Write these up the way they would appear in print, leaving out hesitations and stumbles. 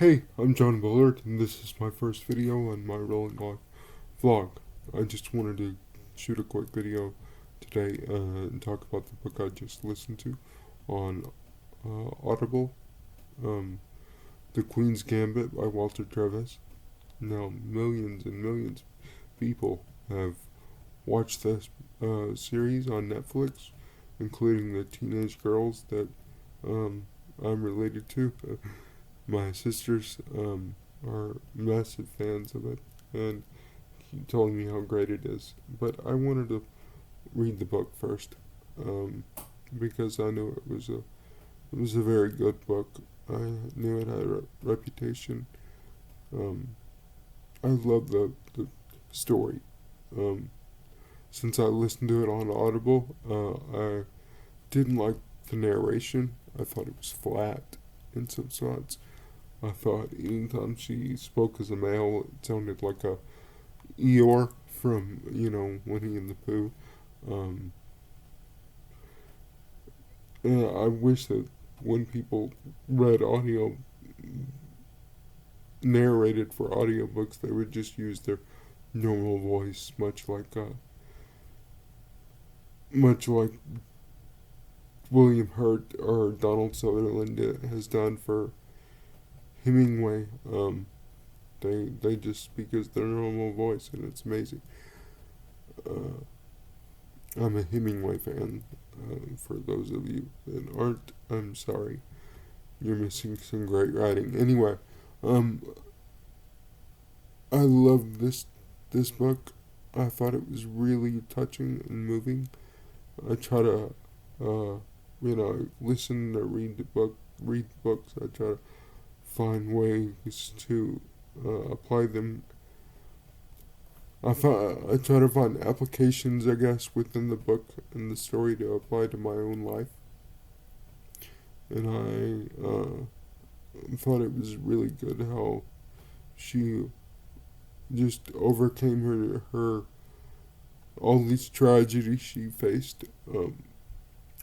Hey, I'm John Bullard, and this is my first video on my Rolling Life vlog. I just wanted to shoot a quick video today and talk about the book I just listened to on Audible, um, The Queens Gambit by Walter Tevis. Now, millions and millions of people have watched this series on Netflix, including the teenage girls that I'm related to. My sisters are massive fans of it and keep telling me how great it is. But I wanted to read the book first because I knew it was a very good book. I knew it had a reputation. I love the story. Um, since I listened to it on Audible, I didn't like the narration. I thought it was flat in some spots. I thought anytime she spoke as a male, it sounded like a Eeyore from, Winnie and the Pooh. Um, and I wish that when people read audio, narrated for audiobooks, they would just use their normal voice, much like William Hurt or Donald Sutherland has done for Hemingway. They just speak as their normal voice, and it's amazing. Uh, I'm a Hemingway fan. For those of you that aren't, I'm sorry. You're missing some great writing. Anyway, um, I love this book. I thought it was really touching and moving. I try to, listen or read books. I try to find ways to apply them. I try to find applications, I guess, within the book and the story to apply to my own life. And I thought it was really good how she just overcame her all these tragedies she faced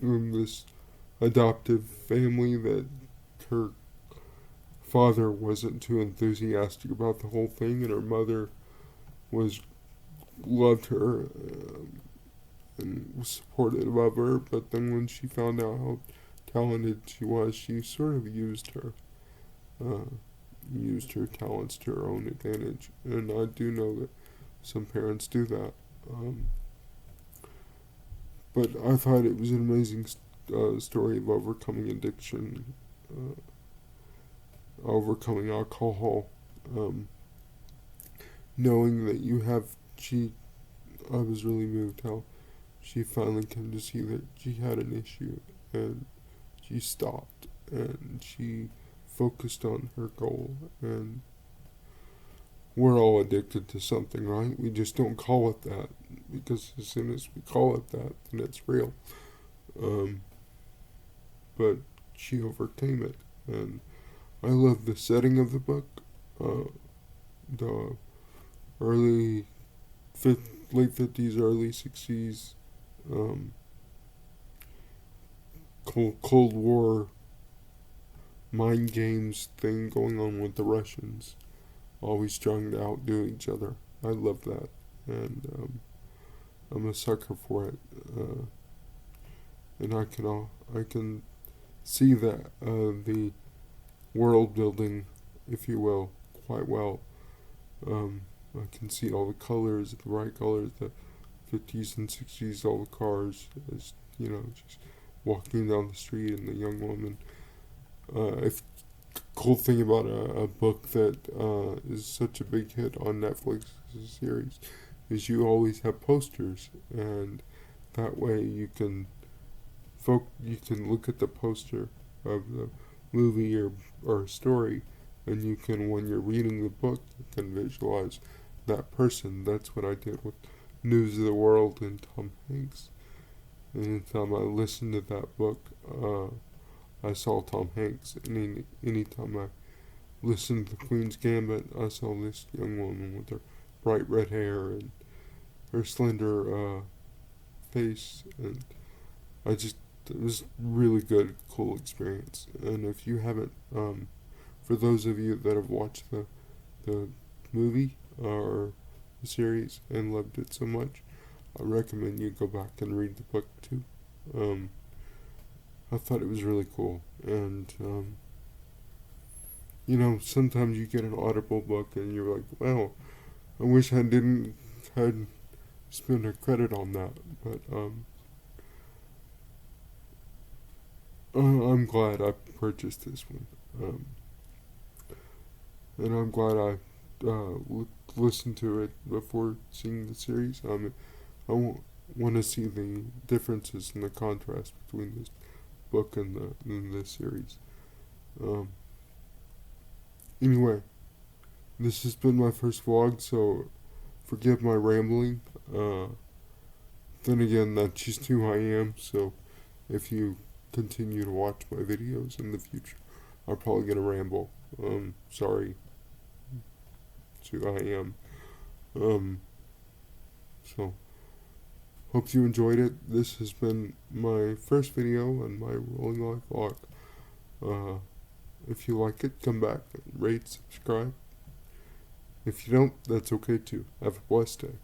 in this adoptive family that her father wasn't too enthusiastic about the whole thing, and her mother was loved her and was supportive of her. But then when she found out how talented she was, she sort of used her talents to her own advantage. And I do know that some parents do that. But I thought it was an amazing story of overcoming addiction, overcoming alcohol, knowing that I was really moved how she finally came to see that she had an issue, and she stopped and she focused on her goal. And we're all addicted to something, right? We just don't call it that, because as soon as we call it that, then it's real. Um, but she overcame it, and I love the setting of the book. The early late 50s, early 60s, Cold War mind games thing going on with the Russians, always trying to outdo each other. I love that, and I'm a sucker for it. And I can see that the world building, if you will, quite well. I can see all the colors, the bright colors, the 50s and 60s, all the cars, as just walking down the street, and the young woman. If cool thing about a book that is such a big hit on Netflix as a series is you always have posters, and that way you can look at the poster of the movie or story, and you can, when you're reading the book, you can visualize that person. That's what I did with News of the World and Tom Hanks. Anytime I listened to that book, I saw Tom Hanks. And anytime I listened to the Queen's Gambit, I saw this young woman with her bright red hair and her slender face. And it was really good, cool experience. And if you haven't for those of you that have watched the movie or the series and loved it so much, I recommend you go back and read the book too. I thought it was really cool, and sometimes you get an Audible book and you're like, wow, I wish I didn't had spent a credit on that, but I'm glad I purchased this one, and I'm glad I listened to it before seeing the series. I want to see the differences and the contrast between this book and the series. Anyway, this has been my first vlog, so forgive my rambling. Then again, that's just who I am, so if you continue to watch my videos in the future, I'm probably going to ramble. Sorry. That's who I am. So, hope you enjoyed it. This has been my first video on my Rolling Life vlog. If you like it, come back, rate, subscribe. If you don't, that's okay too. Have a blessed day.